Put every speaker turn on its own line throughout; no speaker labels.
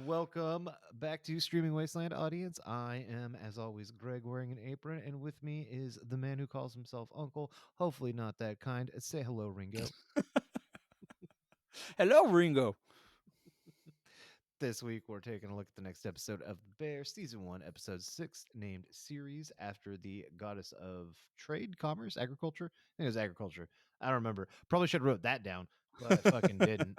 Welcome back to Streaming Wasteland, audience. I am, as always, Greg wearing an apron, and with me is the man who calls himself Uncle. Hopefully, not that kind. Say hello, Ringo.
Hello, Ringo.
This week, we're taking a look at the next episode of The Bear, Season 1, Episode 6, named Ceres, after the goddess of trade, commerce, agriculture. I think it was agriculture. I don't remember. Probably should have wrote that down, but I fucking didn't.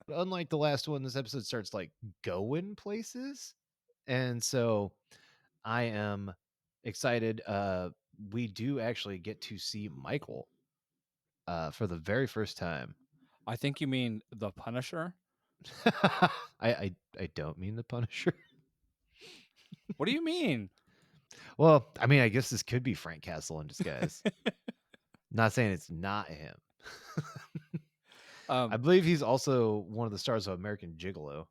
But unlike the last one, this episode starts, like, going places. And so I am excited. We do actually get to see Michael for the very first time.
I think you mean the Punisher.
I don't mean the Punisher.
What do you mean?
Well, I mean, I guess this could be Frank Castle in disguise. Not saying it's not him. I believe he's also one of the stars of American Gigolo.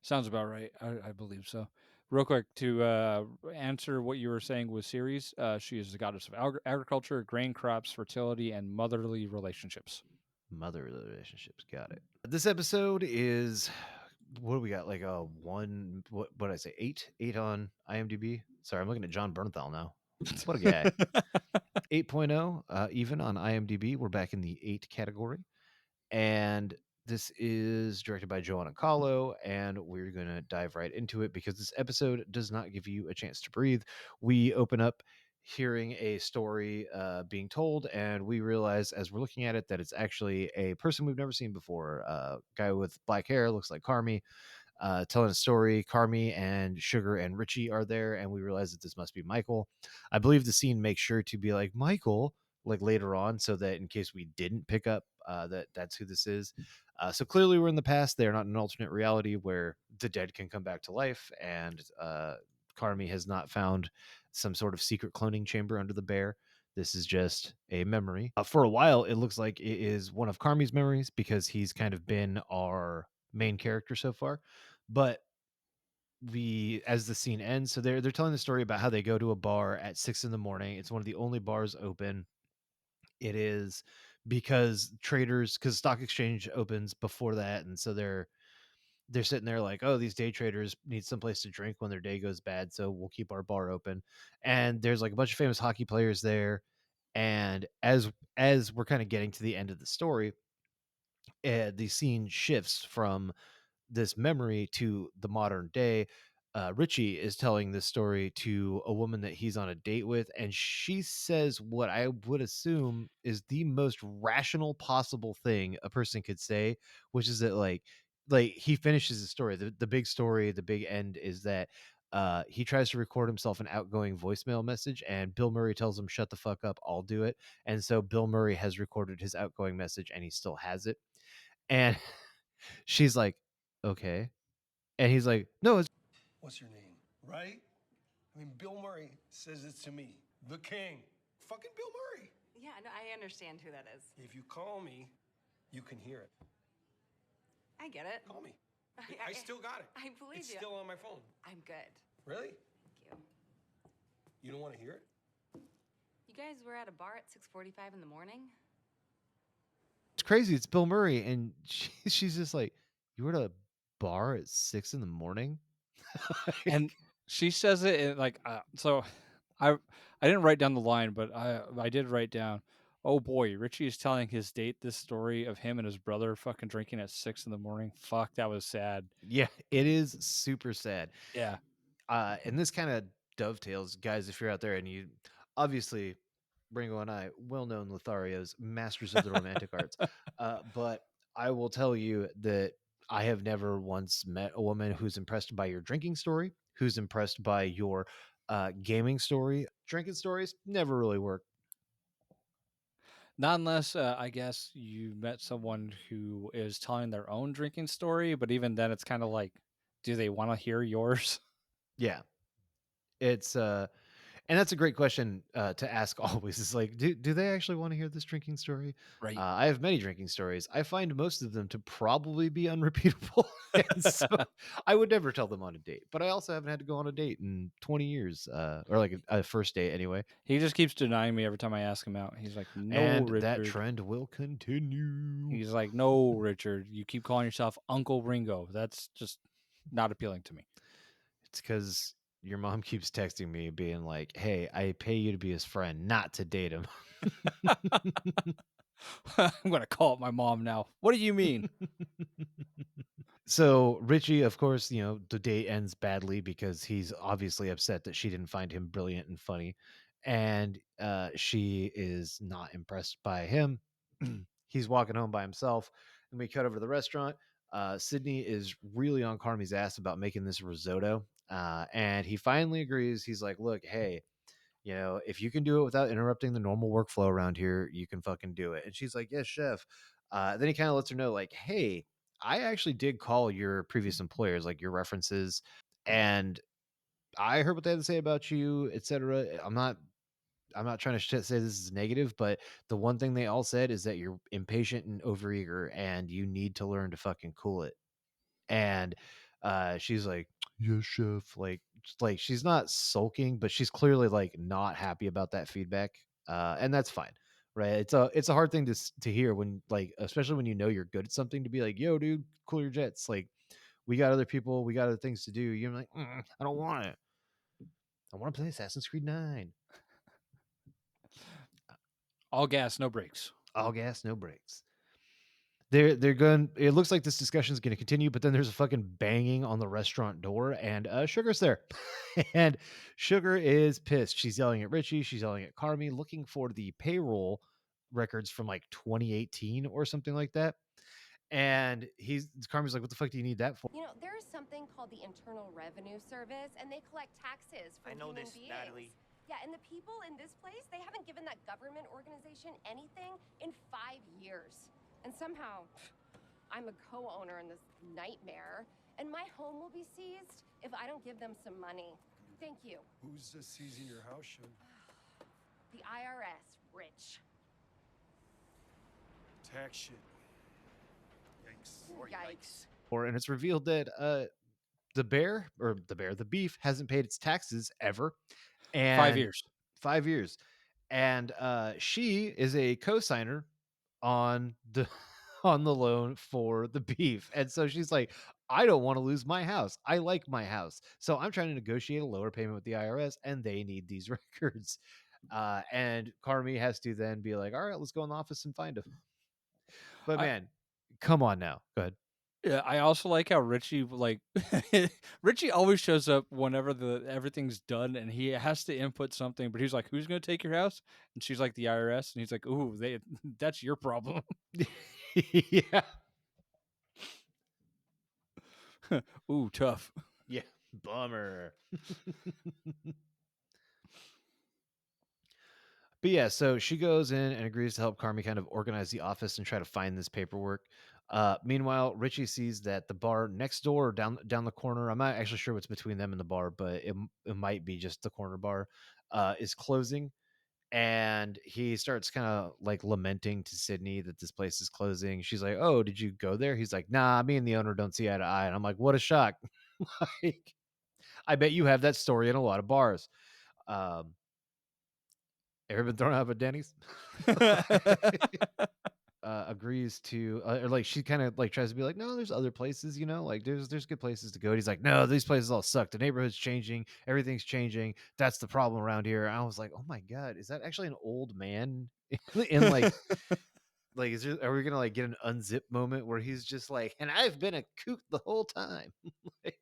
Sounds about right. I believe so. Real quick, to answer what you were saying with Ceres, she is the goddess of agriculture, grain crops, fertility, and motherly relationships.
Mother relationships. Got it. This episode is, what do we got? Like a one, what did I say? Eight on IMDb. Sorry, I'm looking at John Bernthal now. What a guy. 8.0 even on IMDb. We're back in the 8 category. And this is directed by Joanna Kahlo, and we're going to dive right into it because this episode does not give you a chance to breathe. We open up hearing a story being told, and we realize as we're looking at it that it's actually a person we've never seen before. Guy with black hair, looks like Carmi, telling a story. Carmi and Sugar and Richie are there, and we realize that this must be Michael. I believe the scene makes sure to be like Michael, like later on, so that in case we didn't pick up that's who this is. So clearly, we're in the past. They're not in an alternate reality where the dead can come back to life, and Carmi has not found some sort of secret cloning chamber under the bear. This is just a memory. For a while, it looks like it is one of Carmi's memories because he's kind of been our main character so far. But as the scene ends, so they're telling the story about how they go to a bar at 6 in the morning. It's one of the only bars open. It is because because stock exchange opens before that, and so they're sitting there like, oh, these day traders need someplace to drink when their day goes bad, so we'll keep our bar open. And there's like a bunch of famous hockey players there, and as we're kind of getting to the end of the story, the scene shifts from this memory to the modern day. Richie is telling this story to a woman that he's on a date with, and she says what I would assume is the most rational possible thing a person could say, which is that like he finishes the story. The big story, the big end is that he tries to record himself an outgoing voicemail message, and Bill Murray tells him, "Shut the fuck up, I'll do it." And so Bill Murray has recorded his outgoing message, and he still has it. And she's like, "Okay." And he's like, "No, it's..."
What's your name? Right? I mean, Bill Murray says it to me. The king. Fucking Bill Murray.
Yeah, no, I understand who that is.
If you call me, you can hear it.
I get it.
Call me. I still got it.
I believe
it's
you.
It's still on my phone.
I'm good.
Really?
Thank you.
You don't want to hear it?
You guys were at a bar at 6:45 in the morning?
crazy. It's Bill Murray." And she's just like, "You were at a bar at 6 in the morning?"
And she says it in, like so. I didn't write down the line, but I did write down. Oh boy, Richie is telling his date this story of him and his brother fucking drinking at 6 in the morning. Fuck, that was sad.
Yeah, it is super sad.
Yeah.
And this kind of dovetails, guys, if you're out there and you obviously, Ringo and I, well-known Lotharios, masters of the romantic arts. But I will tell you that I have never once met a woman who's impressed by your drinking story, who's impressed by your gaming story. Drinking stories never really work.
Not unless I guess you met someone who is telling their own drinking story, but even then it's kind of like, do they want to hear yours?
Yeah. It's and that's a great question to ask always. Is like, do they actually want to hear this drinking story?
Right.
I have many drinking stories. I find most of them to probably be unrepeatable. And so I would never tell them on a date. But I also haven't had to go on a date in 20 years, or like a first date anyway.
He just keeps denying me every time I ask him out. He's like, no,
And
Richard.
that trend will continue.
He's like, no, Richard, you keep calling yourself Uncle Ringo. That's just not appealing to me.
It's because your mom keeps texting me being like, "Hey, I pay you to be his friend, not to date him."
I'm gonna call up my mom now. What do you mean?
So Richie, of course, the date ends badly because he's obviously upset that she didn't find him brilliant and funny, and she is not impressed by him. He's walking home by himself, and we cut over to the restaurant. Sydney is really on Carmi's ass about making this risotto, and he finally agrees. He's like, "Look, hey, if you can do it without interrupting the normal workflow around here, you can fucking do it." And she's like, "Yes, chef." Then he kind of lets her know, like, "Hey, I actually did call your previous employers, like your references, and I heard what they had to say about you, etc. I'm not trying to say this is negative, but the one thing they all said is that you're impatient and overeager, and you need to learn to fucking cool it." And she's like, "Yes, chef." Like she's not sulking, but she's clearly like not happy about that feedback. And that's fine, right? It's a hard thing to hear when, like, especially when you're good at something, to be like, "Yo, dude, cool your jets." Like, we got other people, we got other things to do. You're like, "I don't want it. I want to play Assassin's Creed 9.
All gas, no brakes.
All gas, no brakes." They're going. It looks like this discussion is going to continue, but then there's a fucking banging on the restaurant door, and Sugar's there, and Sugar is pissed. She's yelling at Richie. She's yelling at Carmi, looking for the payroll records from like 2018 or something like that. And Carmi's like, "What the fuck do you need that for?"
You know, there is something called the Internal Revenue Service, and they collect taxes from human beings.
Natalie.
Yeah, and the people in this place, they haven't given that government organization anything in 5 years. And somehow, I'm a co-owner in this nightmare, and my home will be seized if I don't give them some money. Thank you.
Who's seizing your house, Shug?
The IRS, Rich.
Tax shit. Yikes.
Or
Yikes.
And it's revealed that the beef hasn't paid its taxes ever, and
5 years.
5 years, and she is a co-signer on the on the loan for the beef. And so she's like, "I don't want to lose my house. I like my house. So I'm trying to negotiate a lower payment with the IRS, and they need these records." And Carmi has to then be like, "All right, let's go in the office and find them." But
I
man, come on now. Go ahead.
Yeah, I also like how Richie Richie always shows up whenever everything's done and he has to input something, but he's like, "Who's gonna take your house?" And she's like, "The IRS," and he's like, "Ooh, that's your problem."
Yeah.
Ooh, tough.
Yeah. Bummer. But yeah, so she goes in and agrees to help Carmi kind of organize the office and try to find this paperwork. Meanwhile, Richie sees that the bar next door, down the corner, I'm not actually sure what's between them and the bar, but it might be just the corner bar, is closing. And he starts kind of like lamenting to Sydney that this place is closing. She's like, "Oh, did you go there?" He's like, "Nah, me and the owner don't see eye to eye." And I'm like, "What a shock." Like, I bet you have that story in a lot of bars. Um, Ever been thrown out of a Denny's? Agrees to, or like she kind of like tries to be like, "No, there's other places, like there's good places to go." And he's like, "No, these places all suck. The neighborhood's changing, everything's changing. That's the problem around here." And I was like, "Oh my god, is that actually an old man?" In like are we gonna like get an unzip moment where he's just like, "And I've been a kook the whole time." Like,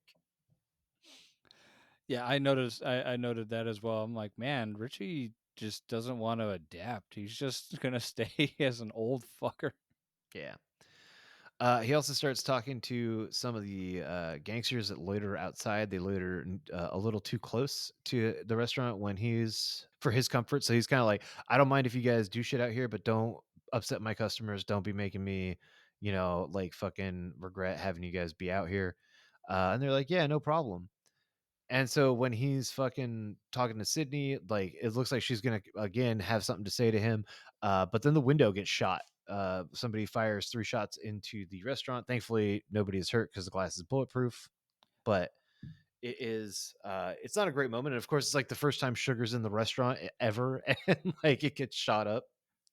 Yeah, I noticed. I noted that as well. I'm like, man, Richie just doesn't want to adapt. He's just gonna stay as an old fucker.
yeah. He also starts talking to some of the gangsters that loiter outside. They loiter a little too close to the restaurant when he's for his comfort. So he's kind of like, "I don't mind if you guys do shit out here, but don't upset my customers. Don't be making me, like fucking regret having you guys be out here." And they're like, "Yeah, no problem." And so when he's fucking talking to Sydney, like it looks like she's gonna again have something to say to him. But then the window gets shot. Somebody fires 3 shots into the restaurant. Thankfully, nobody is hurt because the glass is bulletproof. But it's not a great moment. And of course, it's like the first time Sugar's in the restaurant ever, and like it gets shot up.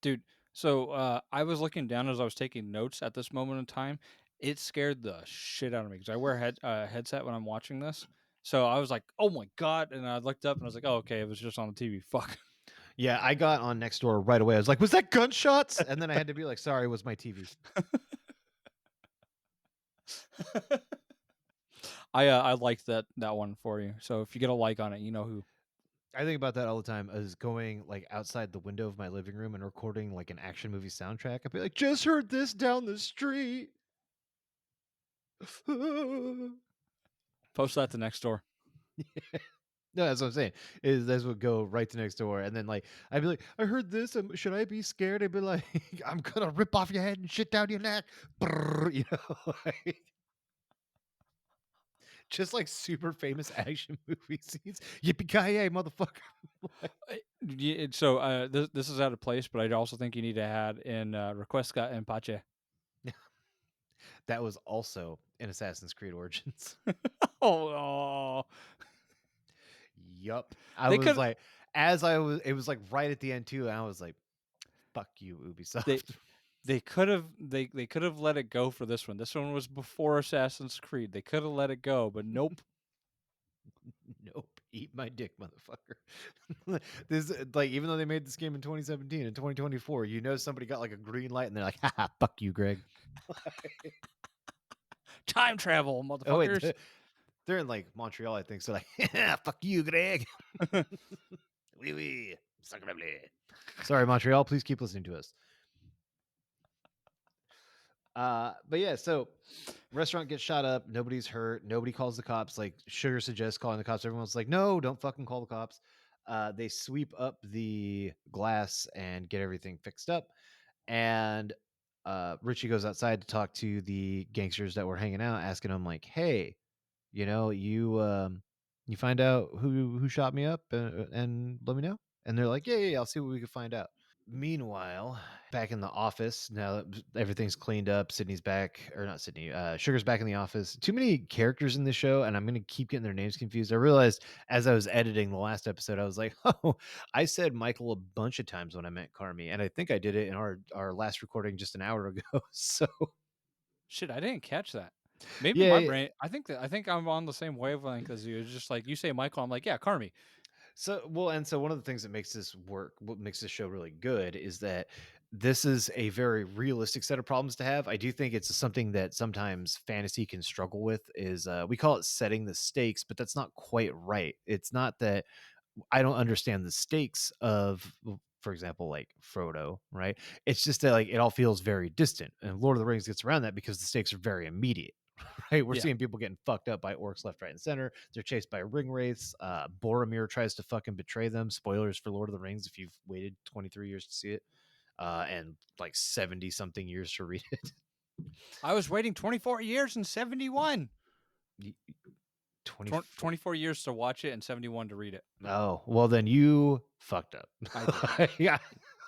Dude, so I was looking down as I was taking notes at this moment in time. It scared the shit out of me because I wear a headset when I'm watching this. So I was like, "Oh my god!" And I looked up and I was like, "Oh, okay, it was just on the TV." Fuck.
Yeah, I got on next door right away. I was like, "Was that gunshots?" And then I had to be like, "Sorry, it was my TV."
I liked that one for you. So if you get a like on it, you know who.
I think about that all the time. As going like outside the window of my living room and recording like an action movie soundtrack. I'd be like, "Just heard this down the street."
Post that to next door.
No, that's what I'm saying. Is this would go right to next door, and then like I'd be like, "I heard this. Should I be scared?" I'd be like, "I'm gonna rip off your head and shit down your neck." Brrr, you know, like, just like super famous action movie scenes. Yippee ki yay, motherfucker!
So this is out of place, but I also think you need to add in Requesca and Pache.
That was also in Assassin's Creed Origins.
Oh,
Yup. I
they
was
could
like, as I was, it was like right at the end too, and I was like, "Fuck you, Ubisoft."
they could have they could have let it go for this one. This one was before Assassin's Creed. They could have let it go, but nope.
Nope. Eat my dick, motherfucker. This like even though they made this game in 2017 and 2024, you know somebody got like a green light and they're like, haha, fuck you, Greg.
Time travel,
Oh wait,
motherfuckers.
they're in like Montreal, I think. So like, fuck you, Greg. Wee wee. Sorry, Montreal. Please keep listening to us. But yeah, so restaurant gets shot up. Nobody's hurt. Nobody calls the cops. Like Sugar suggests calling the cops. Everyone's like, no, don't fucking call the cops. They sweep up the glass and get everything fixed up. And Richie goes outside to talk to the gangsters that were hanging out, asking them like, hey, you know, you find out who shot me up and let me know. And they're like, yeah, I'll see what we can find out. Meanwhile, back in the office, now that everything's cleaned up, Sydney's back, or not Sydney, Sugar's back in the office. Too many characters in this show, and I'm going to keep getting their names confused. I realized as I was editing the last episode, I was like, oh, I said Michael a bunch of times when I meant Carmi, and I think I did it in our last recording just an hour ago. So,
Shit, I didn't catch that. Maybe my
yeah.
brain. I think I'm on the same wavelength as you. It's just like you say, Michael. I'm like, yeah, Carmi.
So well, and so one of the things that makes this work, what makes this show really good, is that this is a very realistic set of problems to have. I do think it's something that sometimes fantasy can struggle with. Is we call it setting the stakes, but that's not quite right. It's not that I don't understand the stakes of, for example, like Frodo, right? It's just that like it all feels very distant, and Lord of the Rings gets around that because the stakes are very immediate. Right, we're
Yeah.
seeing people getting fucked up by orcs left, right, and center. They're chased by ring wraiths. Boromir tries to fucking betray them. Spoilers for Lord of the Rings if you've waited 23 years to see it, and like 70 something years to read it.
I was waiting 24 years and 71.
24.
24 years to watch it and 71 to read it.
Oh, well, then you fucked up.
I did.
Yeah,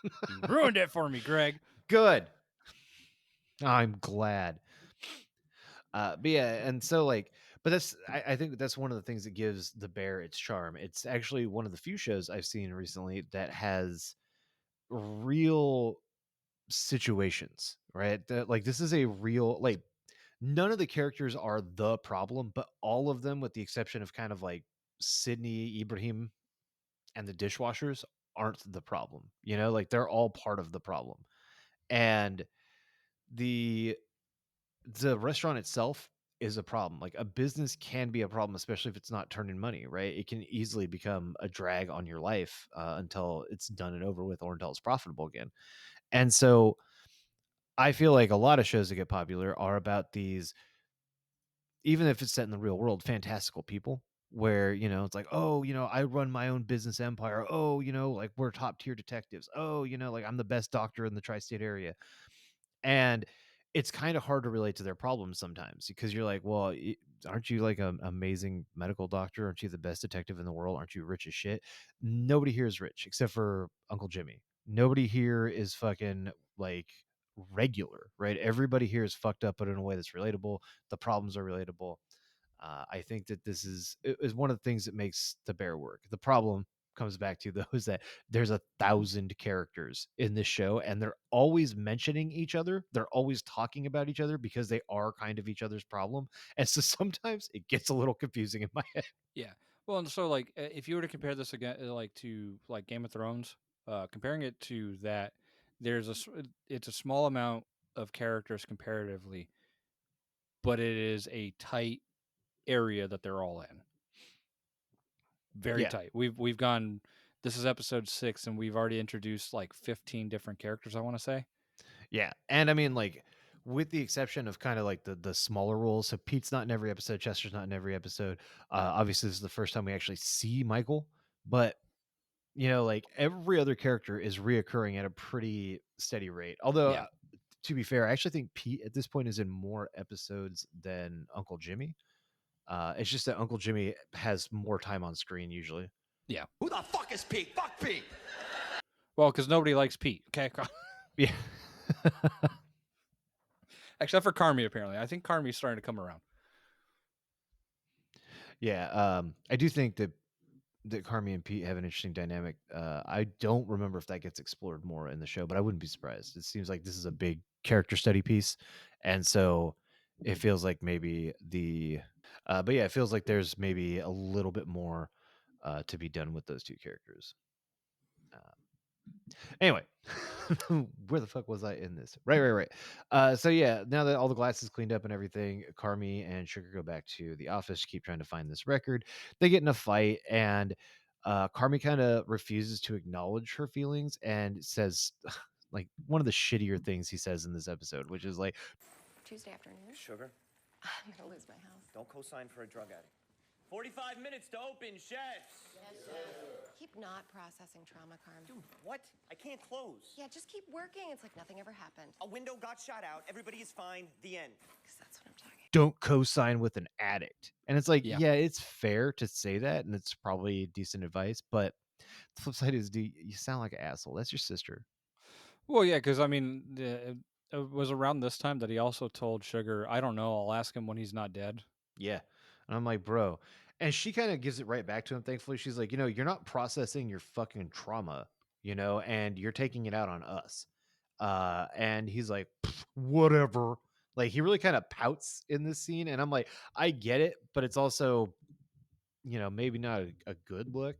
You ruined it for me, Greg.
good. I'm glad. But yeah, and so like, but I think that's one of the things that gives The Bear its charm. It's actually one of the few shows I've seen recently that has real situations, right? That like this is a real like none of the characters are the problem, but all of them, with the exception of kind of like Sydney, Ibrahim, and the dishwashers, aren't the problem. You know, like they're all part of the problem. And the the restaurant itself is a problem. Like a business can be a problem, especially if it's not turning money, right? It can easily become a drag on your life until it's done and over with, or until it's profitable again. And so I feel like a lot of shows that get popular are about these, even if it's set in the real world, fantastical people where, you know, it's like, oh, you know, I run my own business empire. Oh, you know, like we're top tier detectives. Oh, you know, like I'm the best doctor in the tri-state area. And it's kind of hard to relate to their problems sometimes because you're like, well, aren't you like an amazing medical doctor? Aren't you the best detective in the world? Aren't you rich as shit? Nobody here is rich except for Uncle Jimmy. Nobody here is fucking like regular, right? Everybody here is fucked up, but in a way that's relatable. The problems are relatable. I think that this is one of the things that makes The Bear work. The problem, comes back to, though, is that there's 1,000 characters in this show, and they're always mentioning each other. They're always talking about each other because they are kind of each other's problem. And so sometimes it gets a little confusing in my head.
Yeah. Well, and so like if you were to compare this again, like to like Game of Thrones, comparing it to that, it's a small amount of characters comparatively, but it is a tight area that they're all in. Very
Yeah.
tight. We've gone. This is episode 6, and we've already introduced like 15 different characters, I want to say.
Yeah. And I mean, like, with the exception of kind of like the smaller roles. So Pete's not in every episode, Chester's not in every episode. Obviously, this is the first time we actually see Michael, but like every other character is reoccurring at a pretty steady rate. Although,
Yeah.
to be fair, I actually think Pete at this point is in more episodes than Uncle Jimmy. It's just that Uncle Jimmy has more time on screen usually.
Yeah.
Who the fuck is Pete? Fuck Pete!
Well, because nobody likes Pete. Okay.
Yeah.
Except for Carmi, apparently. I think Carmi's starting to come around.
Yeah. I do think that Carmi and Pete have an interesting dynamic. I don't remember if that gets explored more in the show, but I wouldn't be surprised. It seems like this is a big character study piece, and so it feels like maybe but yeah, it feels like there's maybe a little bit more to be done with those two characters. Anyway, where the fuck was I in this? Right. So yeah, now that all the glass is cleaned up and everything, Carmi and Sugar go back to the office, keep trying to find this record. They get in a fight, and Carmi kind of refuses to acknowledge her feelings and says, like, one of the shittier things he says in this episode, which is like,
Tuesday afternoon?
Sugar,
I'm gonna lose my house.
don't co-sign for a drug addict. 45 minutes to open, chefs.
Keep not processing trauma, Carm.
Dude, what? I can't close.
Yeah, just keep working. It's like nothing ever happened.
A window got shot out. Everybody is fine. The end.
Because that's what I'm talking
don't co-sign with an addict. And it's like,
Yeah.
yeah, it's fair to say that, and it's probably decent advice, but the flip side is, you sound like an asshole. That's your sister.
Well, yeah, because I mean, it was around this time that he also told Sugar, I don't know, I'll ask him when he's not dead.
Yeah. And I'm like, bro. And she kind of gives it right back to him, thankfully. She's like, you're not processing your fucking trauma, and you're taking it out on us. And he's like, whatever. Like, he really kind of pouts in this scene. And I'm like, I get it, but it's also, maybe not a good look.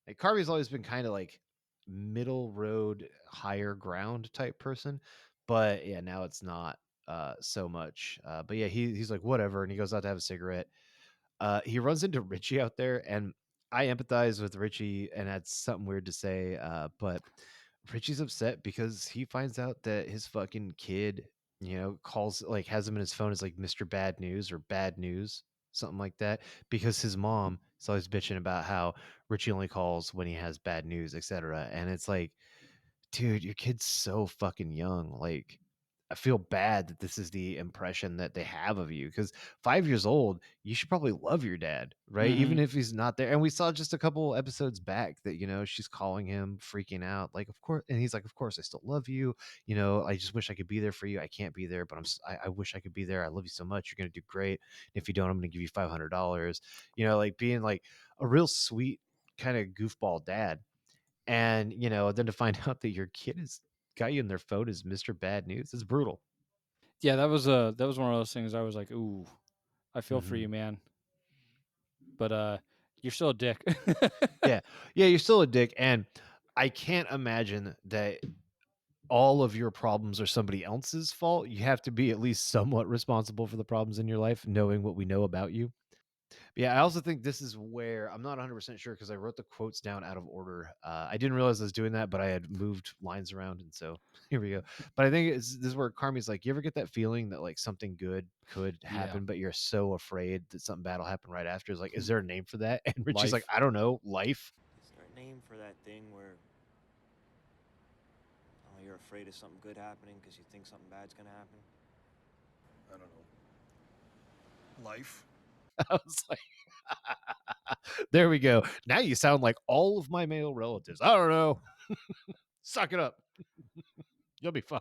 Like, Carvey's always been kind of like middle road, higher ground type person. But yeah, now it's not so much. But yeah, he's like, whatever. And he goes out to have a cigarette. He runs into Richie out there, and I empathize with Richie, and that's something weird to say. But Richie's upset because he finds out that his fucking kid, calls, like, has him in his phone as like Mr. Bad News or Bad News, something like that, because his mom is always bitching about how Richie only calls when he has bad news, etc. And it's like, dude, your kid's so fucking young. Like, I feel bad that this is the impression that they have of you, because 5 years old, you should probably love your dad, right? Even if he's not there. And we saw just a couple episodes back that, she's calling him, freaking out, like, of course. And he's like, of course, I still love you. I just wish I could be there for you. I can't be there, but I wish I could be there. I love you so much. You're going to do great. If you don't, I'm going to give you $500, like being like a real sweet kind of goofball dad. And then to find out that your kid has got you in their phone as Mr. Bad News, it's brutal.
Yeah, that was one of those things I was like, ooh, I feel for
Mhm.
you, man. But you're still a dick.
Yeah, you're still a dick, and I can't imagine that all of your problems are somebody else's fault. You have to be at least somewhat responsible for the problems in your life, knowing what we know about you. But yeah, I also think this is where I'm not 100% sure, because I wrote the quotes down out of order. I didn't realize I was doing that, but I had moved lines around, and so here we go. But I think this is where Carmi's like, you ever get that feeling that like something good could happen, but you're so afraid that something bad will happen right after? Is like, is there a name for that? And Richie's like,
Life.
I don't know, life.
Is there a name for that thing where you're afraid of something good happening because you think something bad's gonna happen?
I don't know. Life?
I was like, there we go. Now you sound like all of my male relatives. I don't know. Suck it up. You'll be fine.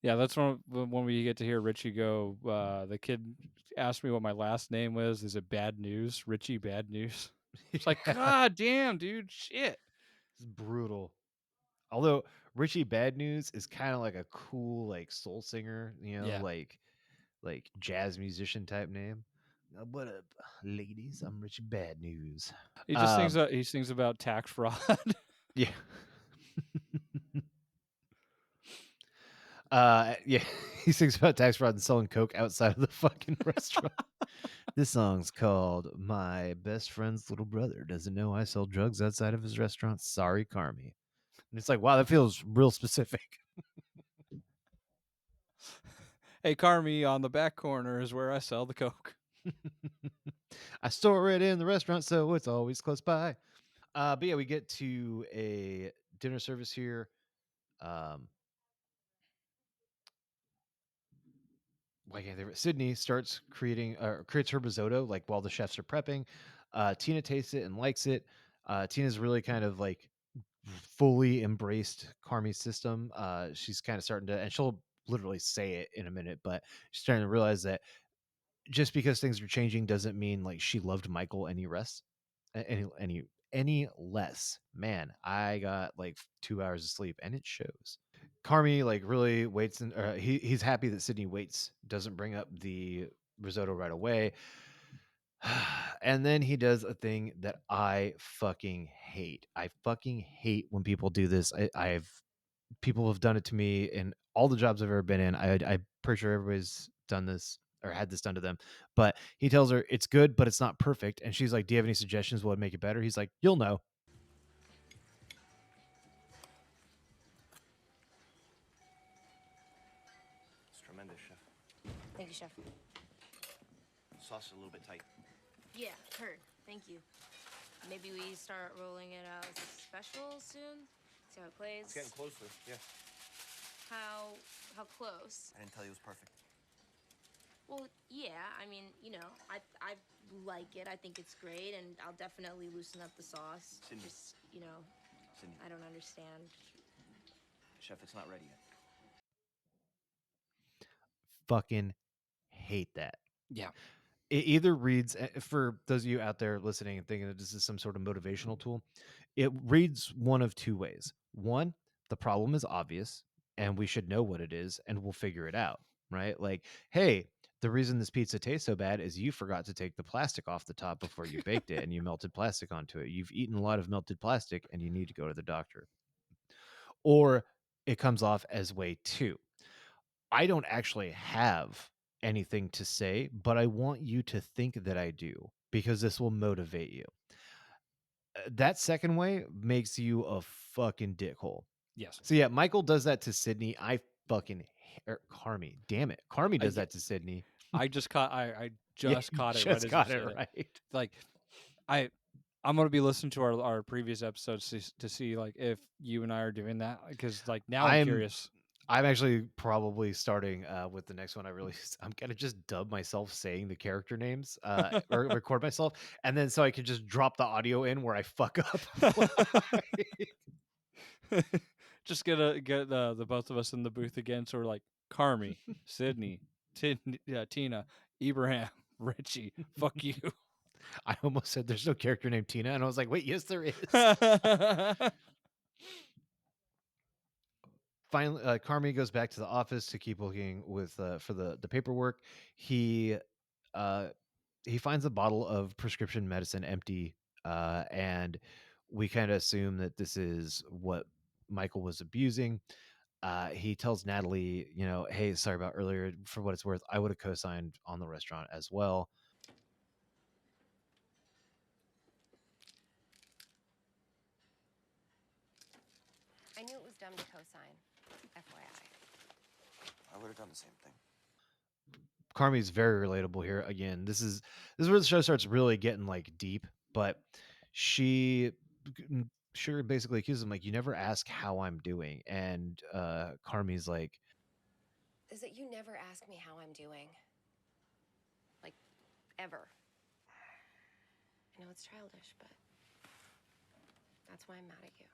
Yeah, that's when we get to hear Richie go, the kid asked me what my last name was. Is it Bad News? Richie Bad News? It's like, God damn, dude, shit.
It's brutal. Although Richie Bad News is kind of like a cool like soul singer,
Yeah.
like jazz musician type name. What up, ladies? I'm Richie Bad News.
He just sings about tax fraud.
Yeah. Yeah, he sings about tax fraud and selling coke outside of the fucking restaurant. This song's called "My Best Friend's Little Brother Doesn't Know I Sell Drugs Outside of His Restaurant." Sorry, Carmi. And it's like, wow, that feels real specific.
Hey, Carmi, on the back corner is where I sell the coke.
I store it in the restaurant, so it's always close by. But yeah, we get to a dinner service here. Why can't they? Sydney starts creates her risotto like while the chefs are prepping. Tina tastes it and likes it. Tina's really kind of like fully embraced Carmi's system. She's kind of starting to, and she'll literally say it in a minute, but she's starting to realize that just because things are changing doesn't mean like she loved Michael any less. Man, I got like 2 hours of sleep and it shows. Carmi like really waits and he's happy that Sydney waits, doesn't bring up the risotto right away. And then he does a thing that I fucking hate. I fucking hate when people do this. People have done it to me in all the jobs I've ever been in. I'm pretty sure everybody's done this or had this done to them. But he tells her it's good, but it's not perfect. And she's like, "Do you have any suggestions? What would make it better?" He's like, "You'll know."
It's tremendous, Chef.
Thank you, Chef.
Sauce is a little bit tight.
Yeah, heard. Thank you. Maybe we start rolling it out as a special soon? See how it plays?
It's getting closer, yeah.
How close?
I didn't tell you it was perfect.
Well, yeah, I mean, I like it. I think it's great, and I'll definitely loosen up the sauce.
Sydney.
Just,
Sydney.
I don't understand.
Chef, it's not ready yet.
Fucking hate that.
Yeah.
It either reads, for those of you out there listening and thinking that this is some sort of motivational tool, it reads one of two ways. One, the problem is obvious and we should know what it is and we'll figure it out, right? Like, hey, the reason this pizza tastes so bad is you forgot to take the plastic off the top before you baked it and you melted plastic onto it. You've eaten a lot of melted plastic and you need to go to the doctor. Or it comes off as way two. I don't actually have anything to say, but I want you to think that I do because this will motivate you. That second way makes you a fucking dickhole.
Yes.
So yeah, Michael does that to Sydney. I fucking Carmi. Damn it. Carmi does that to Sydney.
I just caught I just caught it
just
right
got
as you
it
said
right.
it. Like I'm gonna be listening to our previous episodes to see like if you and I are doing that because like now I'm curious.
I'm actually probably starting with the next one I released. I'm gonna just dub myself saying the character names or record myself, and then so I can just drop the audio in where I fuck up.
Just get the both of us in the booth again, so we're like Carmi, Sydney, Tina, Ibrahim, Richie. Fuck you.
I almost said there's no character named Tina, and I was like, wait, yes, there is. Finally, Carmi goes back to the office to keep looking with for the paperwork. He finds a bottle of prescription medicine empty, and we kind of assume that this is what Michael was abusing. He tells Natalie, hey, sorry about earlier. For what it's worth, I would have co-signed on the restaurant as well.
I knew it was dumb to co-sign. FYI.
I would have done the same thing.
Carmi's very relatable here. Again, this is where the show starts really getting like deep, but she sure basically accuses him like, you never ask how I'm doing. And Carmi's like,
Is that you never ask me how I'm doing. Like, ever. I know it's childish, but that's why I'm mad at you.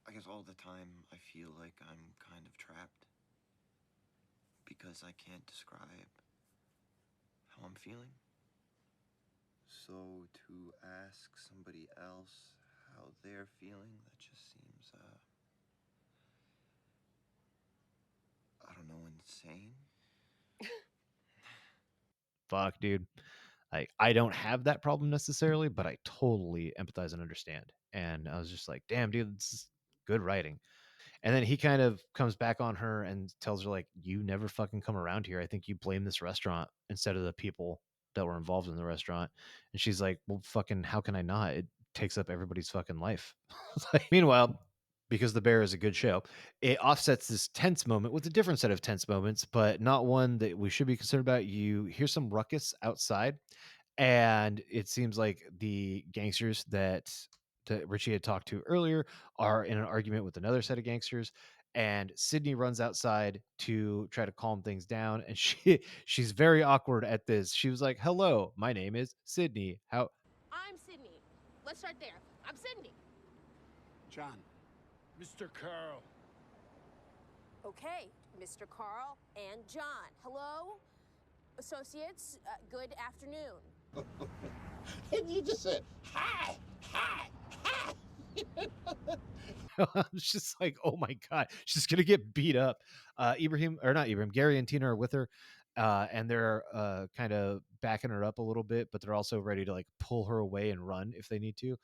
I guess all the time I feel like I'm kind of trapped because I can't describe how I'm feeling. So to ask somebody else how they're feeling, that just seems, I don't know, insane.
Fuck, dude. I don't have that problem necessarily, but I totally empathize and understand. And I was just like, damn, dude, this is good writing. And then he kind of comes back on her and tells her, like, you never fucking come around here. I think you blame this restaurant instead of the people that were involved in the restaurant. And she's like, well, fucking, how can I not? It takes up everybody's fucking life. Meanwhile, because The Bear is a good show, it offsets this tense moment with a different set of tense moments, but not one that we should be concerned about. You hear some ruckus outside, and it seems like the gangsters that Richie had talked to earlier are in an argument with another set of gangsters. And Sydney runs outside to try to calm things down, and she's very awkward at this. She was like, "Hello, my name is Sydney. How?"
I'm Sydney. Let's start there. I'm Sydney.
John. Mr. Carl.
Okay, Mr. Carl and John. Hello, associates. Good afternoon.
You just said, hi, hi, hi.
I was just like, oh my god, she's gonna get beat up. Ibrahim, or not Ibrahim, Gary and Tina are with her, and they're kind of backing her up a little bit, but they're also ready to like pull her away and run if they need to.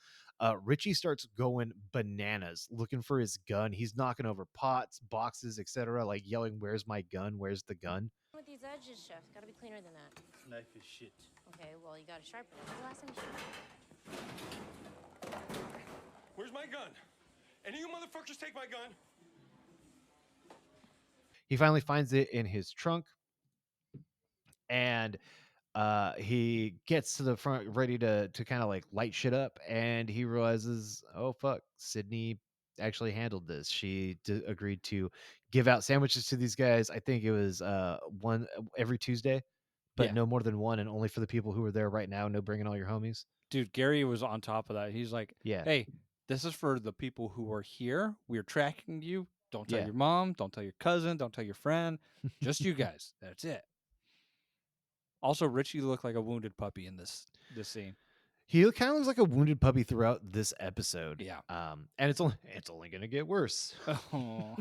Richie starts going bananas looking for his gun. He's knocking over pots, boxes, etc., like yelling, "Where's my gun? Where's the gun?"
With these edges, chef, gotta be cleaner than that.
Knife is shit.
Okay, well you gotta sharpen it. When's the last time you sharpened it?
Where's my gun? Any of you motherfuckers take my gun?
He finally finds it in his trunk, and he gets to the front ready to kind of like light shit up, and he realizes, oh fuck, Sydney actually handled this. She agreed to give out sandwiches to these guys. I think it was one every Tuesday, but
Yeah.
no more than one, and only for the people who are there right now. No bringing all your homies.
Dude, Gary was on top of that. He's like,
Yeah.
hey, this is for the people who are here. We're tracking you. Don't tell
Yeah.
your mom. Don't tell your cousin. Don't tell your friend. Just you guys. That's it. Also, Richie looked like a wounded puppy in this scene.
He kind of looks like a wounded puppy throughout this episode.
Yeah.
And it's only gonna get worse.
Oh.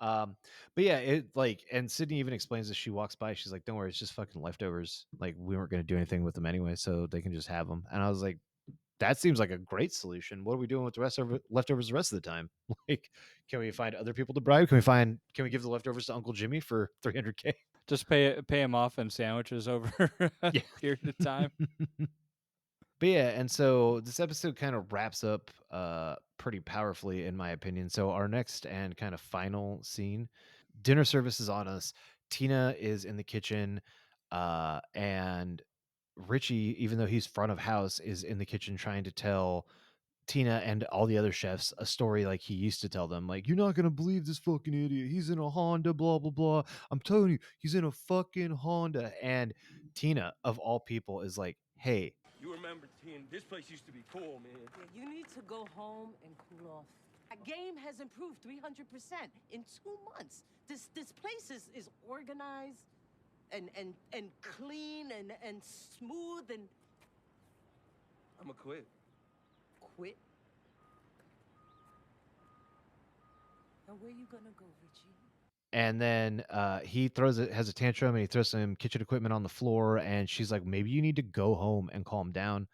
But yeah, it like, and Sydney even explains as she walks by, she's like, don't worry, it's just fucking leftovers. Like, we weren't going to do anything with them anyway, so they can just have them. And I was like, that seems like a great solution. What are we doing with the rest of leftovers the rest of the time? Like, can we find other people to bribe? Can we give the leftovers to Uncle Jimmy for 300K?
Just pay him off in sandwiches over a period of time.
But yeah, and so this episode kind of wraps up pretty powerfully, in my opinion. So our next and kind of final scene, dinner service is on us. Tina is in the kitchen, and Richie, even though he's front of house, is in the kitchen trying to tell Tina and all the other chefs a story like he used to tell them. Like, you're not gonna believe this fucking idiot. He's in a Honda, blah blah blah. I'm telling you, he's in a fucking Honda. And Tina, of all people, is like, hey,
You remember, Teen, this place used to be cool, man.
Yeah, you need to go home and cool off. That game has improved 300% in 2 months. This place is organized and clean and smooth and
I'ma quit.
quit. Now where you gonna go, Richie?
and then he has a tantrum, and he throws some kitchen equipment on the floor, and she's like, maybe you need to go home and calm down.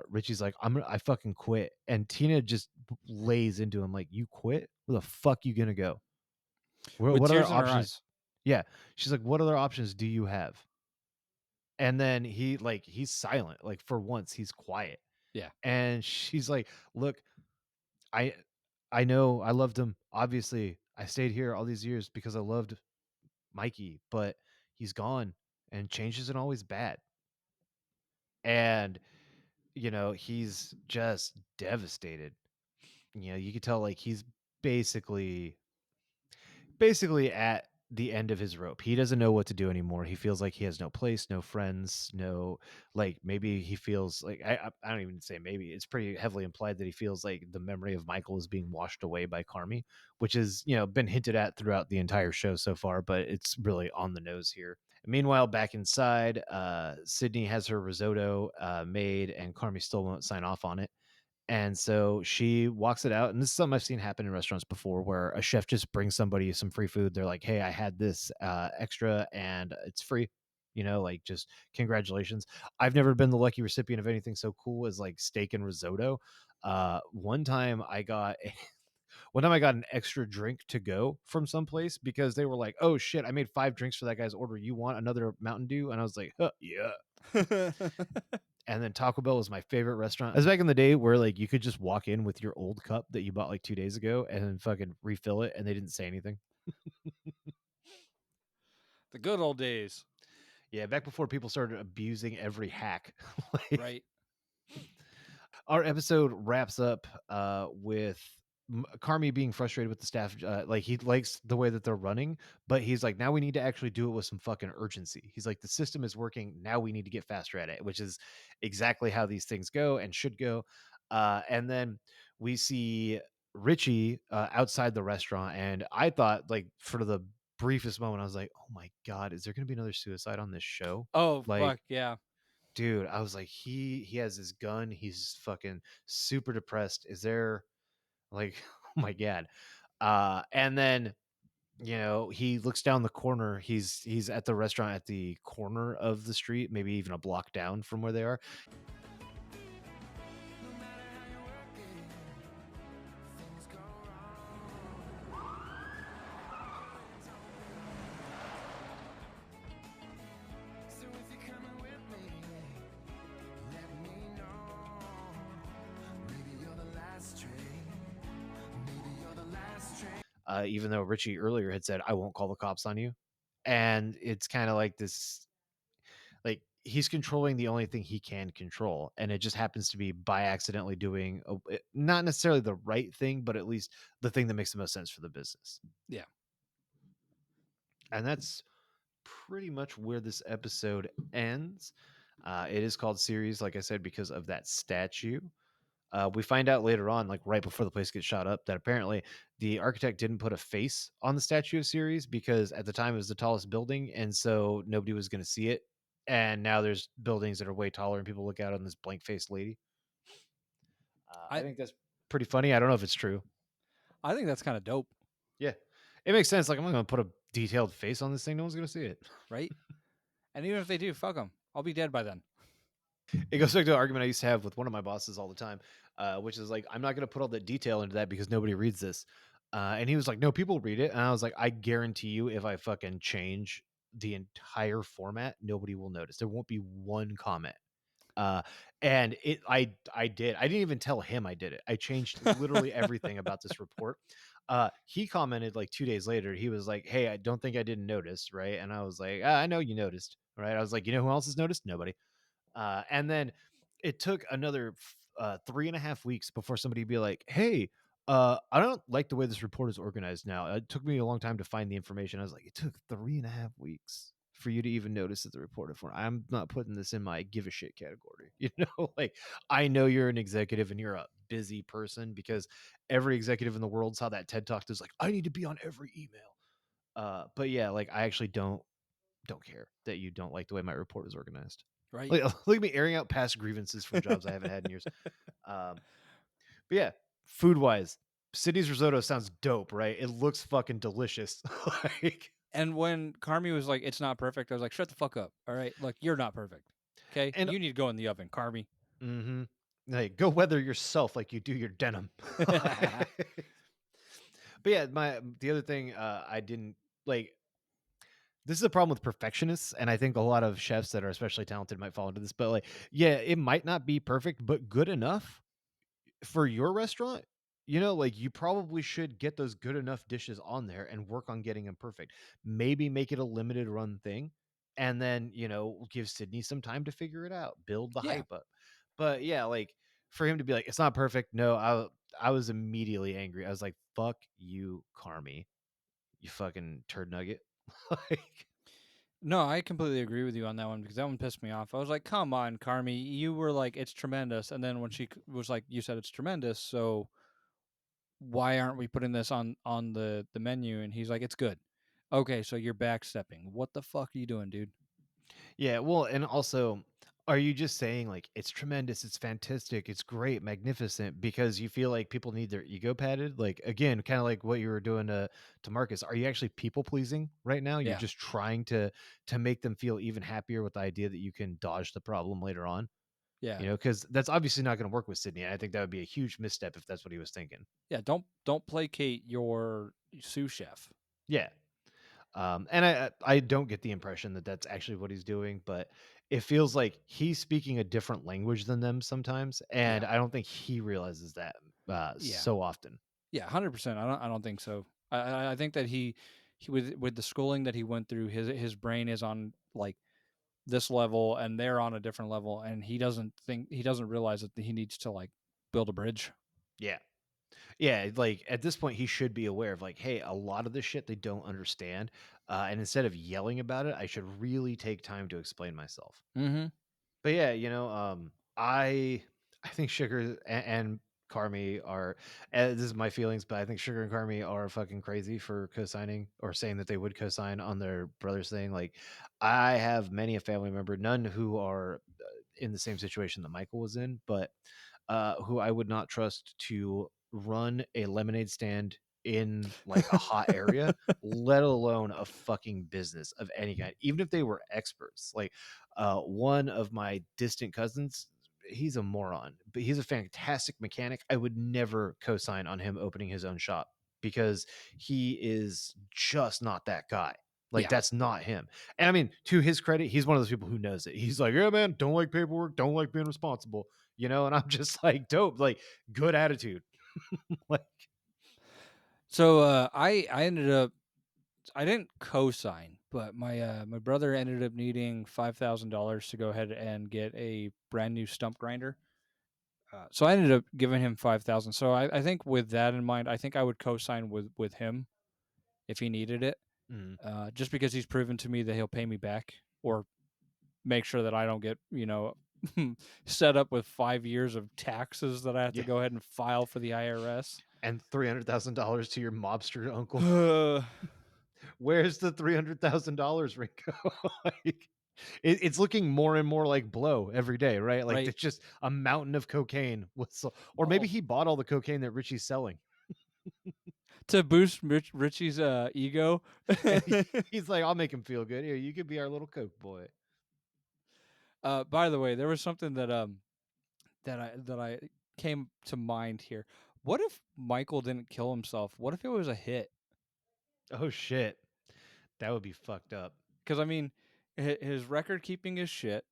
Richie's like, I fucking quit. And Tina just lays into him like, you quit? Where the fuck you gonna go?
With
What other
tears in her
options?
eyes.
Yeah. She's like, what other options do you have? And then he's silent. Like, for once, he's quiet.
Yeah.
And she's like, look, I know I loved him. Obviously, I stayed here all these years because I loved Mikey, but he's gone, and change isn't always bad. And he's just devastated. You could tell, like, he's basically at the end of his rope. He doesn't know what to do anymore. He feels like he has no place, no friends, no, like, maybe he feels like, I don't even say maybe, it's pretty heavily implied that he feels like the memory of Michael is being washed away by Carmi, which is, been hinted at throughout the entire show so far, but it's really on the nose here. Meanwhile, back inside, Sydney has her risotto made, and Carmi still won't sign off on it. And so she walks it out. And this is something I've seen happen in restaurants before where a chef just brings somebody some free food. They're like, hey, I had this extra and it's free. Like just congratulations. I've never been the lucky recipient of anything so cool as like steak and risotto. One time I got an extra drink to go from someplace because they were like, oh shit, I made 5 drinks for that guy's order. You want another Mountain Dew? And I was like, huh, yeah. And then Taco Bell was my favorite restaurant. It was back in the day where like you could just walk in with your old cup that you bought like 2 days ago and then fucking refill it and they didn't say anything.
The good old days.
Yeah, back before people started abusing every hack. Like,
Right.
our episode wraps up with Carmi being frustrated with the staff. Like he likes the way that they're running, but he's like, now we need to actually do it with some fucking urgency. He's like, the system is working. Now we need to get faster at it, which is exactly how these things go and should go. And then we see Richie outside the restaurant. And I thought, like, for the briefest moment, I was like, oh my God, is there going to be another suicide on this show?
Oh,
Like,
fuck, yeah.
dude, I was like, he has his gun. He's fucking super depressed. Is there like, oh my God. And then, he looks down the corner. He's at the restaurant at the corner of the street, maybe even a block down from where they are. Even though Richie earlier had said, I won't call the cops on you. And it's kind of like this, like he's controlling the only thing he can control. And it just happens to be by accidentally doing not necessarily the right thing, but at least the thing that makes the most sense for the business.
Yeah.
And that's pretty much where this episode ends. It is called Ceres, like I said, because of that statue. We find out later on, like right before the place gets shot up, that apparently the architect didn't put a face on the statue of Ceres because at the time it was the tallest building, and so nobody was going to see it. And now there's buildings that are way taller, and people look out on this blank-faced lady. I think that's pretty funny. I don't know if it's true.
I think that's kind of dope.
Yeah, it makes sense. Like, I'm not going to put a detailed face on this thing. No one's going to see it.
Right? And even if they do, fuck them. I'll be dead by then.
It goes back to an argument I used to have with one of my bosses all the time, which is like, I'm not going to put all the detail into that because nobody reads this. And he was like, no, people read it. And I was like, I guarantee you, if I fucking change the entire format, nobody will notice. There won't be one comment. And I did. I didn't even tell him I did it. I changed literally everything about this report. He commented like 2 days later. He was like, hey, I don't think I didn't notice. Right. And I was like, I know you noticed. Right. I was like, you know who else has noticed? Nobody. And then it took another 3.5 weeks before somebody would be like, hey, I don't like the way this report is organized now. It took me a long time to find the information. I was like, it took 3.5 weeks for you to even notice that the report is for. I'm not putting this in my give a shit category. Like, I know you're an executive and you're a busy person because every executive in the world saw that TED Talk. Is like, I need to be on every email. But yeah, like I actually don't care that you don't like the way my report is organized.
Right.
Look at me airing out past grievances from jobs I haven't had in years. But yeah, food wise, Sydney's risotto sounds dope, right? It looks fucking delicious. Like,
and when Carmi was like, it's not perfect, I was like, shut the fuck up. All right. Like, you're not perfect. Okay.
And
you need to go in the oven, Carmi.
Mm-hmm. Like, go weather yourself like you do your denim. But yeah, the other thing I didn't like. This is a problem with perfectionists, and I think a lot of chefs that are especially talented might fall into this. But like, yeah, it might not be perfect, but good enough for your restaurant. Like you probably should get those good enough dishes on there and work on getting them perfect. Maybe make it a limited run thing, and then give Sydney some time to figure it out, build the hype up. But yeah, like for him to be like, it's not perfect. No, I was immediately angry. I was like, fuck you, Carmi, you fucking turd nugget. Like,
no, I completely agree with you on that one because that one pissed me off. I was like, come on, Carmi. You were like, it's tremendous. And then when she was like, you said it's tremendous. So why aren't we putting this on the menu? And he's like, it's good. Okay, so you're backstepping. What the fuck are you doing, dude?
Yeah, well, and also, are you just saying like it's tremendous, it's fantastic, it's great, magnificent because you feel like people need their ego padded? Like again, kind of like what you were doing to Marcus. Are you actually people pleasing right now? You're
Yeah.
just trying to make them feel even happier with the idea that you can dodge the problem later on.
Yeah.
You know, because that's obviously not going to work with Sydney. I think that would be a huge misstep if that's what he was thinking.
Yeah, don't placate your sous chef.
Yeah. And I don't get the impression that that's actually what he's doing, but it feels like he's speaking a different language than them sometimes, and
Yeah.
I don't think he realizes that
Yeah.
so often.
Yeah, 100%. I don't think so. I think that he with the schooling that he went through, his brain is on like this level and they're on a different level, and he doesn't realize that he needs to like build a bridge.
Yeah, yeah. Like at this point, he should be aware of like, hey, a lot of this shit they don't understand, and instead of yelling about it, I should really take time to explain myself.
Mm-hmm.
But yeah, I think Sugar and Carmi are this is my feelings, but I think Sugar and Carmi are fucking crazy for co-signing or saying that they would co-sign on their brother's thing. Like, I have many a family member, none who are in the same situation that Michael was in, but who I would not trust to run a lemonade stand in like a hot area, let alone a fucking business of any kind, even if they were experts. Like one of my distant cousins, he's a moron, but he's a fantastic mechanic. I would never co-sign on him opening his own shop because he is just not that guy. Like
Yeah.
that's not him. And I mean, to his credit, he's one of those people who knows it. He's like, yeah, man, don't like paperwork, don't like being responsible, and I'm just like, dope, like good attitude. Like,
So I ended up I didn't co-sign, but my brother ended up needing $5,000 to go ahead and get a brand new stump grinder. So I ended up giving him 5,000. So I think with that in mind, I think I would co-sign with him if he needed it,
mm,
just because he's proven to me that he'll pay me back or make sure that I don't get set up with 5 years of taxes that I have to
yeah,
go ahead and file for the IRS.
and $300,000 to your mobster uncle.
Uh,
Where's the $300,000, Rico? Like, it's looking more and more like Blow every day, right? Like
right.
it's just a mountain of cocaine or maybe
Oh,
he bought all the cocaine that Richie's selling.
to boost Richie's ego.
And he's like, I'll make him feel good. Here, you could be our little coke boy.
By the way, there was something that I came to mind here. What if Michael didn't kill himself? What if it was a hit?
Oh shit. That would be fucked up.
Because I mean, his record keeping is shit.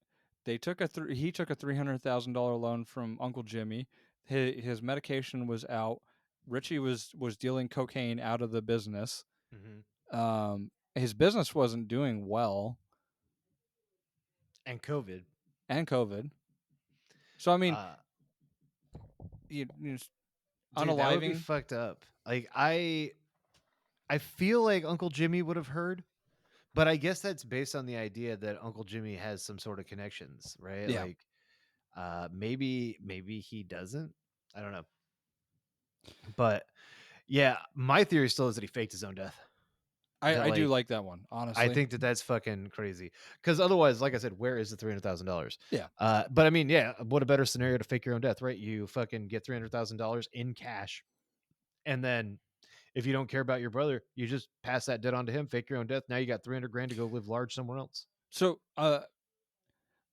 He took a $300,000 loan from Uncle Jimmy. His medication was out. Richie was dealing cocaine out of the business.
Mhm.
His business wasn't doing well,
And COVID.
and COVID. So I mean,
Uh
you
dude, that would be
unaliving.
fucked up. Like I feel like Uncle Jimmy would have heard. But I guess that's based on the idea that Uncle Jimmy has some sort of connections, right?
Yeah,
Like, maybe he doesn't. I don't know. But yeah, my theory still is that he faked his own death. That
I do
like
like that one,
I
honestly.
think that that's fucking crazy. Because otherwise, like I said, where is the $300,000?
Yeah.
But I mean, yeah, what a better scenario to fake your own death, right? You fucking get $300,000 in cash, and then if you don't care about your brother, you just pass that debt on to him, fake your own death. Now you got 300 grand to go live large somewhere else.
So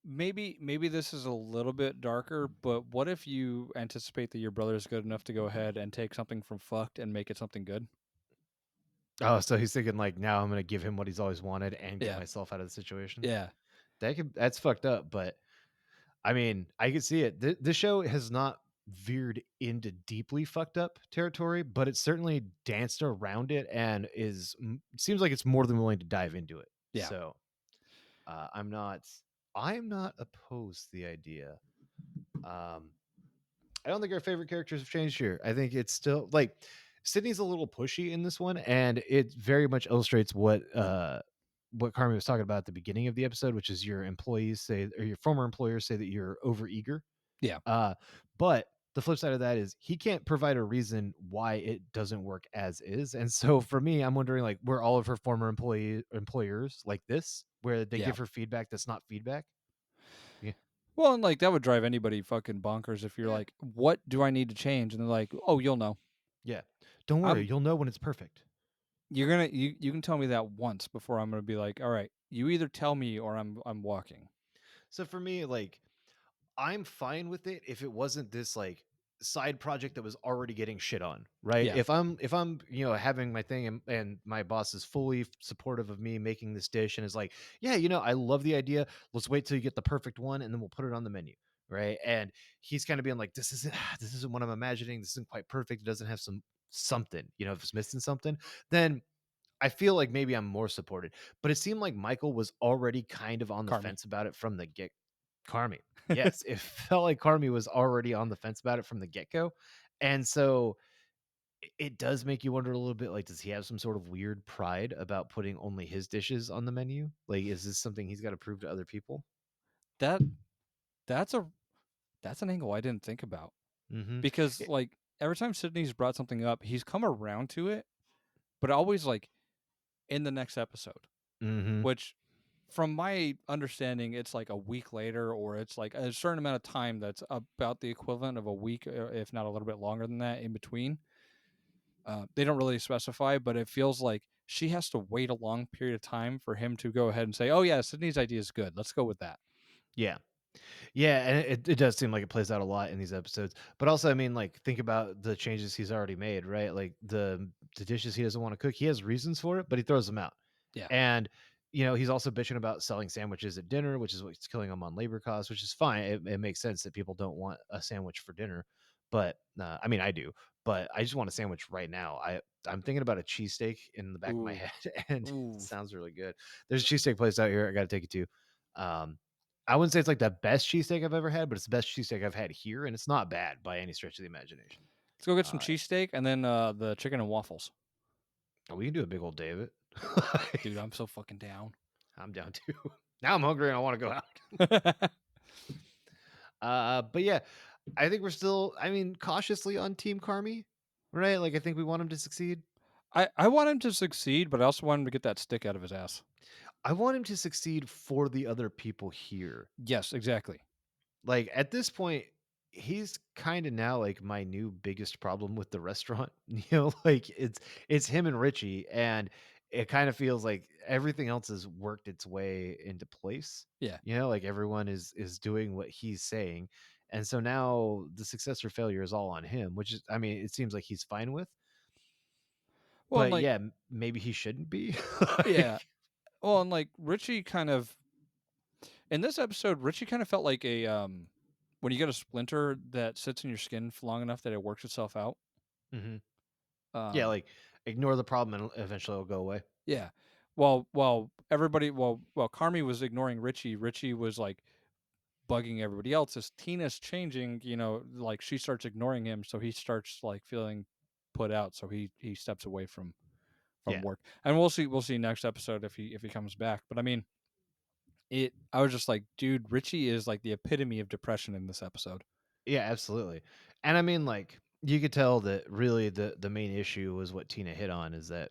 maybe this is a little bit darker, but what if you anticipate that your brother is good enough to go ahead and take something from fucked and make it something good?
Oh, so he's thinking like, now I'm gonna give him what he's always wanted and get
Yeah.
myself out of the situation.
Yeah.
That's fucked up, but I mean, I can see it. This show has not veered into deeply fucked up territory, but it's certainly danced around it and seems like it's more than willing to dive into it.
Yeah.
So I'm not opposed to the idea. I don't think our favorite characters have changed here. I think it's still like Sydney's a little pushy in this one, and it very much illustrates what Carmi was talking about at the beginning of the episode, which is your employees say or your former employers say that you're over eager.
Yeah.
Uh, but the flip side of that is he can't provide a reason why it doesn't work as is. And so for me, I'm wondering like were all of her former employers like this, where they
Yeah.
give her feedback that's not feedback? Yeah.
Well, and like that would drive anybody fucking bonkers if you're
Yeah.
like, "What do I need to change?" And they're like, "Oh, you'll know.
Yeah. Don't worry,
I'm
you'll know when it's perfect.
you're gonna you can tell me that once before I'm gonna be like, all right, you either tell me or I'm walking."
So for me, like I'm fine with it if it wasn't this like side project that was already getting shit on, right?
Yeah.
If I'm having my thing and my boss is fully supportive of me making this dish and is like, yeah, I love the idea. Let's wait till you get the perfect one and then we'll put it on the menu, right? And he's kind of being like, this isn't what I'm imagining. This isn't quite perfect. It doesn't have something, if it's missing something, then I feel like maybe I'm more supported. But it seemed like Michael was already kind of on the
Carmy.
fence about it from the get. Carmy. Yes, it felt like Carmy was already on the fence about it from the get-go. And so it does make you wonder a little bit like, does he have some sort of weird pride about putting only his dishes on the menu? Like, is this something he's got to prove to other people?
That that's a that's an angle I didn't think about.
Mm-hmm.
Because like every time Sydney's brought something up, he's come around to it, but always like in the next episode.
Mm-hmm.
Which from my understanding, it's like a week later, or it's like a certain amount of time that's about the equivalent of a week, if not a little bit longer than that in between. They don't really specify, but it feels like she has to wait a long period of time for him to go ahead and say, "Oh yeah, Sydney's idea is good. Let's go with that."
Yeah. Yeah, and it does seem like it plays out a lot in these episodes. But also, I mean, like, think about the changes he's already made, right? Like the dishes he doesn't want to cook, he has reasons for it, but he throws them out.
Yeah.
And he's also bitching about selling sandwiches at dinner, which is what's killing him on labor costs, which is fine. It makes sense that people don't want a sandwich for dinner, but I mean, I do, but I just want a sandwich right now. I'm thinking about a cheesesteak in the back of my
Ooh.
head, and it
Ooh.
sounds really good. There's a cheesesteak place out here. I got to take you to. I wouldn't say it's like the best cheesesteak I've ever had, but it's the best cheesesteak I've had here, and it's not bad by any stretch of the imagination.
Let's go get some cheesesteak and then the chicken and waffles.
We can do a big old day of it.
Dude, I'm so fucking down.
I'm down too. Now I'm hungry and I want to go out. But yeah, I think we're still, I mean, cautiously on Team Carmi, right? Like, I think we want him to succeed.
I want him to succeed, but I also want him to get that stick out of his ass.
I want him to succeed for the other people here.
Yes, exactly.
Like, at this point, he's kind of now like my new biggest problem with the restaurant. Like it's him and Richie, and it kind of feels like everything else has worked its way into place.
Yeah.
Like everyone is doing what he's saying. And so now the success or failure is all on him, which is, I mean, it seems like he's fine with.
Well, and
But
like,
yeah, maybe he shouldn't be.
yeah. Well, and like Richie kind of in this episode, Richie kind of felt like a when you get a splinter that sits in your skin for long enough that it works itself out.
Hmm. Yeah,
Um,
like ignore the problem and eventually it'll go away.
yeah. While everybody, while Carmi was ignoring Richie, Richie was like bugging everybody else. As Tina's changing, like she starts ignoring him, so he starts like feeling put out. So he steps away from
Yeah.
work, and we'll see next episode if he comes back. But I mean, I was just like, dude, Richie is like the epitome of depression in this episode.
Yeah, absolutely. And I mean, like, you could tell that really the main issue was what Tina hit on is that,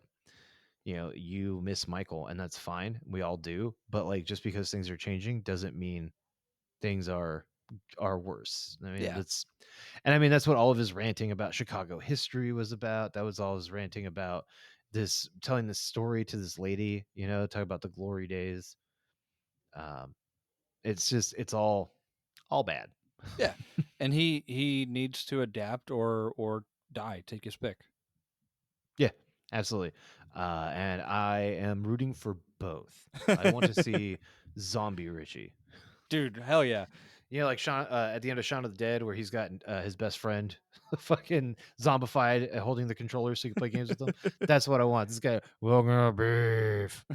you miss Michael, and that's fine. We all do. But like just because things are changing doesn't mean things are worse. I mean,
Yeah.
that's what all of his ranting about Chicago history was about. That was all his ranting about this telling this story to this lady, talk about the glory days. Um, it's all bad.
Yeah. And he needs to adapt or die. Take his pick.
Yeah, absolutely. And I am rooting for both. I want to see zombie Richie.
Dude, hell yeah.
Like Shaun at the end of Shaun of the Dead, where he's got his best friend, fucking zombified, holding the controller so you can play games with him. That's what I want. This guy, welcome to beef.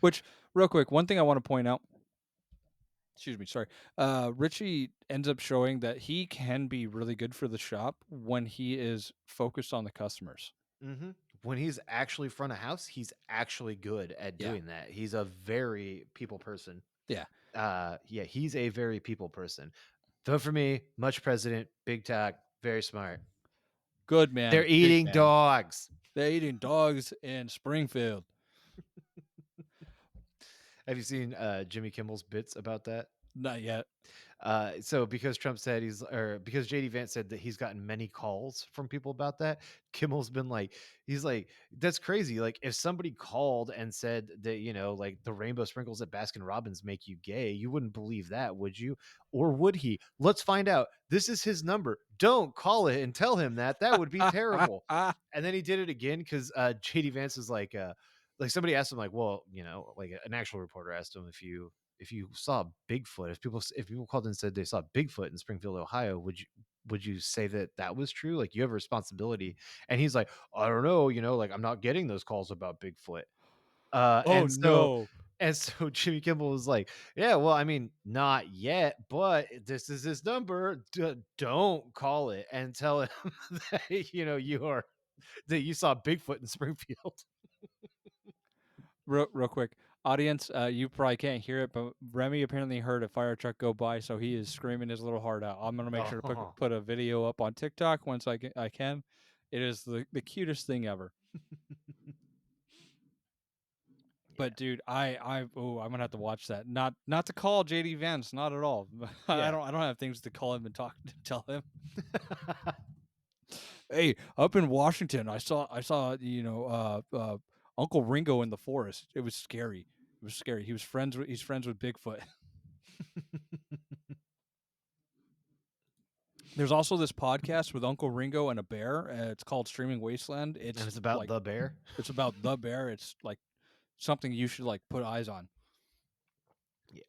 Which, real quick, one thing I want to point out. Excuse me, sorry. Richie ends up showing that he can be really good for the shop when he is focused on the customers.
Mm-hmm. When he's actually front of house, he's actually good at
Yeah.
doing that. He's a very people person.
Yeah.
Yeah, he's a very people person. Vote for me. Much president. Big talk. Very smart.
Good man.
They're
Big
eating
fan.
dogs.
They're eating dogs in Springfield.
Have you seen Jimmy Kimmel's bits about that?
Not yet.
So because Trump said because JD Vance said that he's gotten many calls from people about that, Kimmel's been like, he's like, that's crazy. Like if somebody called and said that, like the rainbow sprinkles at Baskin Robbins make you gay, you wouldn't believe that, would you? Or would he? Let's find out. This is his number. Don't call it and tell him that. That would be terrible. And then he did it again because JD Vance is like somebody asked him like, well, like an actual reporter asked him if you saw Bigfoot, if people called and said they saw Bigfoot in Springfield, Ohio, would you say that was true? Like you have a responsibility. And he's like, I don't know, like I'm not getting those calls about Bigfoot.
Oh no.
And so Jimmy Kimmel was like, yeah, well, I mean, not yet, but this is his number. Don't call it and tell him that you saw Bigfoot in Springfield.
Real quick, audience, you probably can't hear it, but Remy apparently heard a fire truck go by, so he is screaming his little heart out. I'm gonna make sure to put a video up on TikTok once I can. It is the cutest thing ever. But dude, I'm gonna have to watch that. Not to call JD Vance, not at all.
Yeah.
I don't have things to call him and tell him. Hey, up in Washington, I saw Uncle Ringo in the forest. It was scary. It was scary. He's friends with Bigfoot. There's also this podcast with Uncle Ringo and a bear. It's called Streaming Wasteland.
And it's about the bear.
It's about the bear. It's like something you should like put eyes on.
Yeah.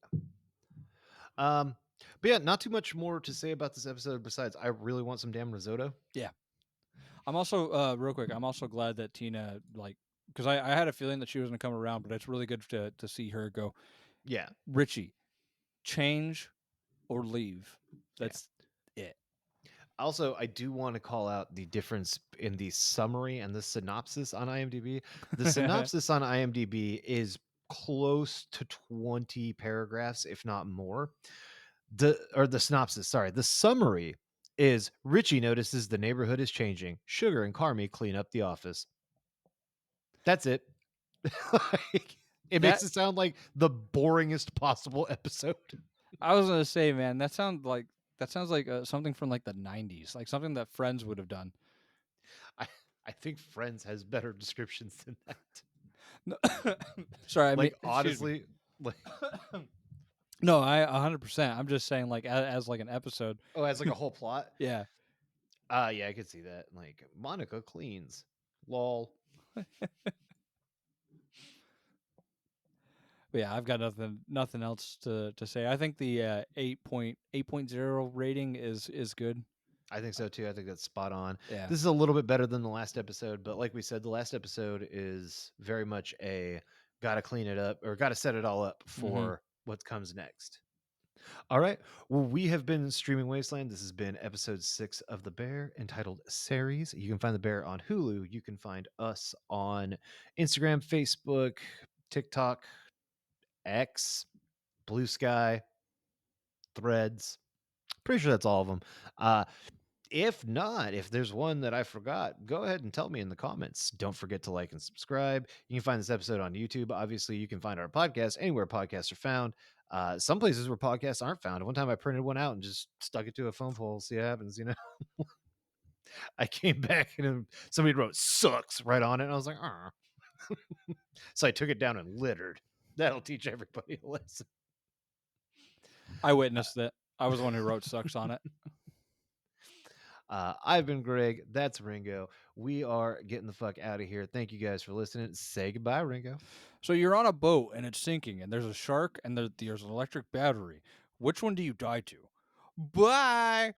But yeah, not too much more to say about this episode besides I really want some damn risotto.
Yeah. I'm also real quick. I'm also glad that Tina because I had a feeling that she was going to come around, but it's really good to see her go.
Yeah,
Richie, change or leave. That's it.
Also, I do want to call out the difference in the summary and the synopsis on IMDb. The synopsis on IMDb is close to 20 paragraphs, if not more. The synopsis, sorry. The summary is Richie notices the neighborhood is changing. Sugar and Carmi clean up the office. That's it. It makes it sound like the boringest possible episode.
I was gonna say, man, that sounds like something from like the '90s, like something that Friends would have done.
I think Friends has better descriptions than that.
No, sorry, I mean,
honestly,
no, I 100%. I'm just saying, like as like an episode.
Oh, as like a whole plot.
Yeah.
Yeah, I could see that. Like Monica cleans. Lol.
But yeah, I've got nothing else to say. I think the 8.0 rating is good.
I think so too. I think that's spot on.
Yeah.
This is a little bit better than the last episode, but like we said, the last episode is very much a gotta clean it up or gotta set it all up for what comes next. All right. Well, we have been streaming Wasteland. This has been episode 6 of The Bear entitled Ceres. You can find The Bear on Hulu. You can find us on Instagram, Facebook, TikTok, X, Blue Sky, Threads. Pretty sure that's all of them. If not, if there's one that I forgot, go ahead and tell me in the comments. Don't forget to like and subscribe. You can find this episode on YouTube. Obviously, you can find our podcast anywhere podcasts are found. Some places where podcasts aren't found. One time I printed one out and just stuck it to a phone pole, see what happens, I came back and somebody wrote "sucks" right on it, and I was like, "Ah." So I took it down and littered. That'll teach everybody a lesson.
I witnessed it. I was the one who wrote "sucks" on it.
I've been Greg. That's Ringo. We are getting the fuck out of here. Thank you guys for listening. Say goodbye, Ringo.
So you're on a boat and it's sinking, and there's a shark and there's an electric battery. Which one do you die to? Bye.